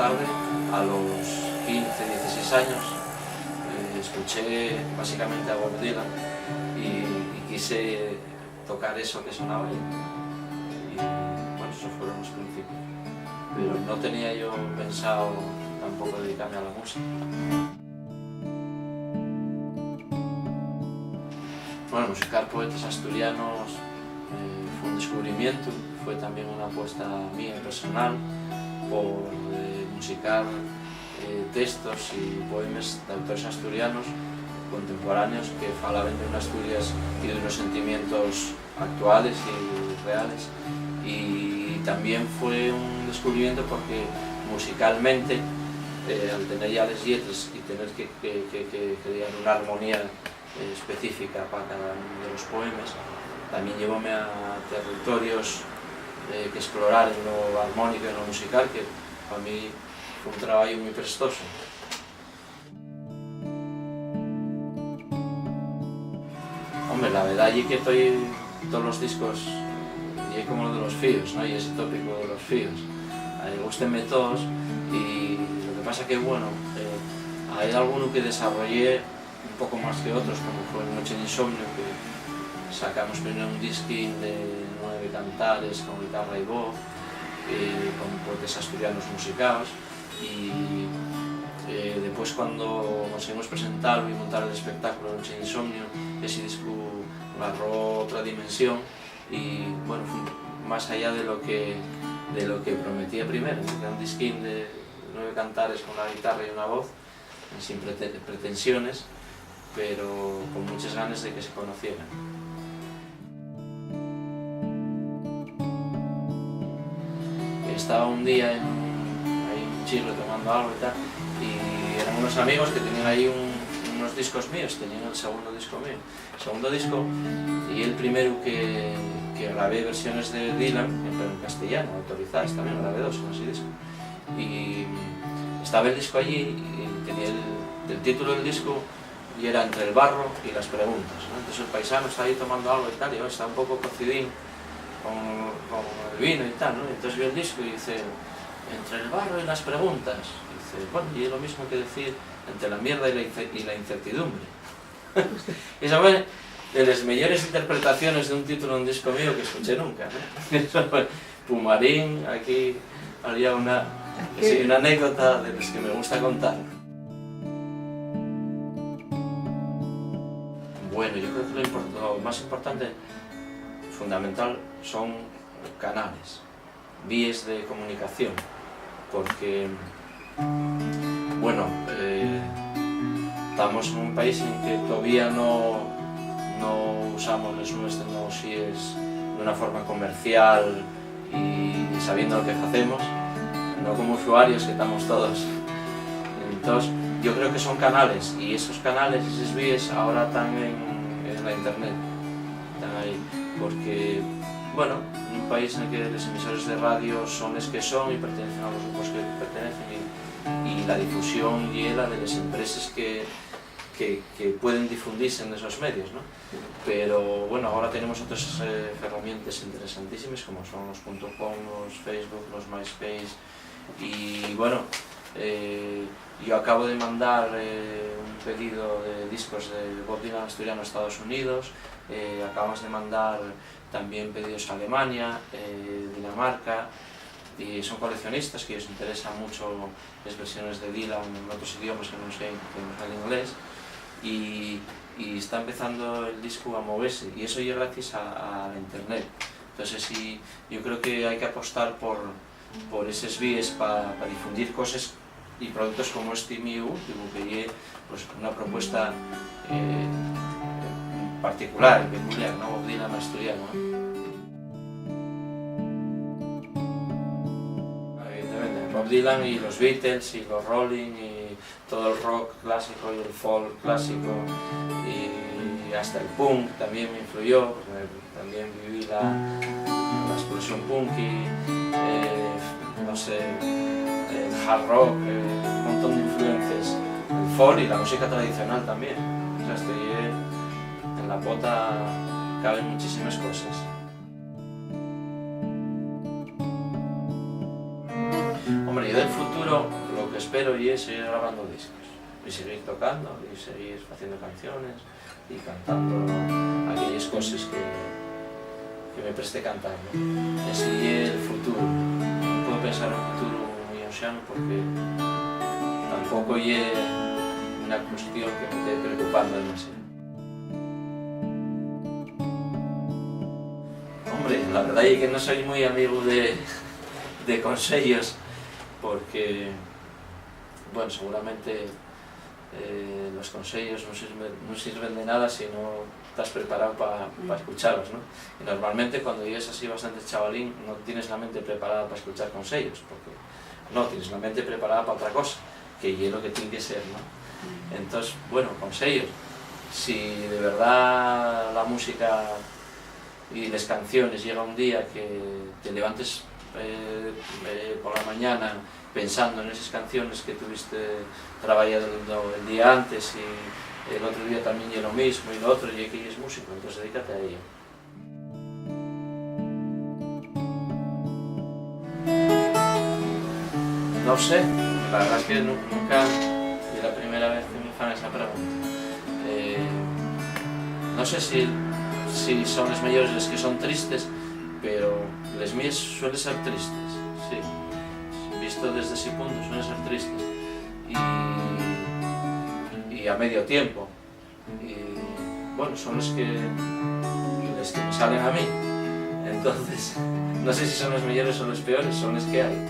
tarde, a los 15, 16 años, escuché básicamente a Bob Dylan y quise tocar eso que sonaba ahí. Y bueno, esos fueron los principios. Pero no tenía yo pensado tampoco dedicarme a la música. Bueno, musicar poetas asturianos fue un descubrimiento, fue también una apuesta mía personal por musicar textos y poemas de autores asturianos contemporáneos que falaban de una Asturias y de unos sentimientos actuales y reales. Y también fue un descubrimiento porque musicalmente, al tener ya las letras y tener que crear una armonía específica para cada uno de los poemas, también llevóme a territorios que explorar en lo armónico y en lo musical, que para mí fue un trabajo muy prestoso. Hombre, la verdad es que estoy todos los discos y es como lo de los fíos, ¿no? Y ese tópico de los fíos. Gústenme todos y lo que pasa que, bueno, hay alguno que desarrollé un poco más que otros, como fue Noche de Insomnio, que sacamos primero un disquín de 9 cantares con guitarra y voz, con poetas asturianos musicados, y después cuando conseguimos presentarlo y montar el espectáculo Noche de Insomnio, ese disco agarró otra dimensión y bueno, fue más allá de lo que prometía primero, que era un disquín de 9 cantares con una guitarra y una voz, sin pretensiones, pero con muchas ganas de que se conocieran. Estaba un día ahí en un chirro tomando algo y tal, y eran unos amigos que tenían ahí unos discos míos, tenían el segundo disco mío. El segundo disco, y el primero que grabé versiones de Dylan, pero en castellano, autorizadas también, grabé 2 en ese disco. Y estaba el disco allí y tenía el título del disco y era Entre el barro y las preguntas, ¿no? Entonces el paisano está ahí tomando algo y tal, y yo estaba un poco cocidín con el vino y tal, ¿no? Entonces vio el disco y dice, entre el barro y las preguntas. Y dice, bueno, y es lo mismo que decir entre la mierda y la incertidumbre. Y esa fue de las mejores interpretaciones de un título de un disco mío que escuché nunca, ¿no? Eso fue Pumarín, aquí había una anécdota de las que me gusta contar. Bueno, yo creo que lo más importante, fundamental, son canales, vías de comunicación, porque, bueno, estamos en un país en que todavía no usamos las nuevas tecnologías de una forma comercial y sabiendo lo que hacemos, no como usuarios que estamos todos. Entonces, yo creo que son canales, y esos canales, esas vías, ahora están en la internet, están ahí, porque, bueno, en un país en el que los emisores de radio son los que son y pertenecen a los grupos que pertenecen, y la difusión y la de las empresas que pueden difundirse en esos medios, ¿no? Pero bueno, ahora tenemos otras herramientas interesantísimas como son los .com, los Facebook, los MySpace, y bueno, yo acabo de mandar un pedido de discos de Bob Dylan asturiano a Estados Unidos, acabamos de mandar también pedidos a Alemania, Dinamarca, y son coleccionistas que les interesan mucho las versiones de Dylan en otros idiomas que no sé el inglés, y está empezando el disco a moverse, y eso ya gracias a la internet. Entonces sí, yo creo que hay que apostar por esas vías para difundir cosas y productos como este mío último, que es pues, una propuesta particular, peculiar, ¿no? Bob Dylan asturiano, ¿no? Bob Dylan y los Beatles y los Rolling y todo el rock clásico y el folk clásico y hasta el punk también me influyó, porque también viví la explosión punk y no sé, el hard rock, un montón de influencias, el folk y la música tradicional también. O sea, estoy en la pota, caben muchísimas cosas. Hombre, yo del futuro futuro lo que espero y es seguir grabando discos y seguir tocando y seguir haciendo canciones y cantando aquellas cosas que me preste cantar, ¿no? Ese es el futuro. No puedo pensar en un futuro muy ansiano porque tampoco es una cuestión que me esté preocupando demasiado. Hombre, la verdad es que no soy muy amigo de consejos porque, bueno, seguramente los consejos no sirven de nada si no estás preparado para escucharlos, ¿no? Y normalmente cuando eres así bastante chavalín no tienes la mente preparada para escuchar consejos, porque no, tienes la mente preparada para otra cosa, que es lo que tiene que ser, ¿no? Entonces, bueno, consejos, si de verdad la música y las canciones llega un día que te levantes por la mañana pensando en esas canciones que tuviste trabajando el día antes y el otro día también y lo mismo y lo otro y que es músico, entonces dedícate a ello. No sé, la verdad es que nunca es la primera vez que me hacen esa pregunta. No sé si son las mejores las que son tristes, pero las mías suelen ser tristes, sí. Visto desde ese punto suelen ser tristes y a medio tiempo. Y bueno, son las que me salen a mí. Entonces, no sé si son las mejores o las peores, son las que hay.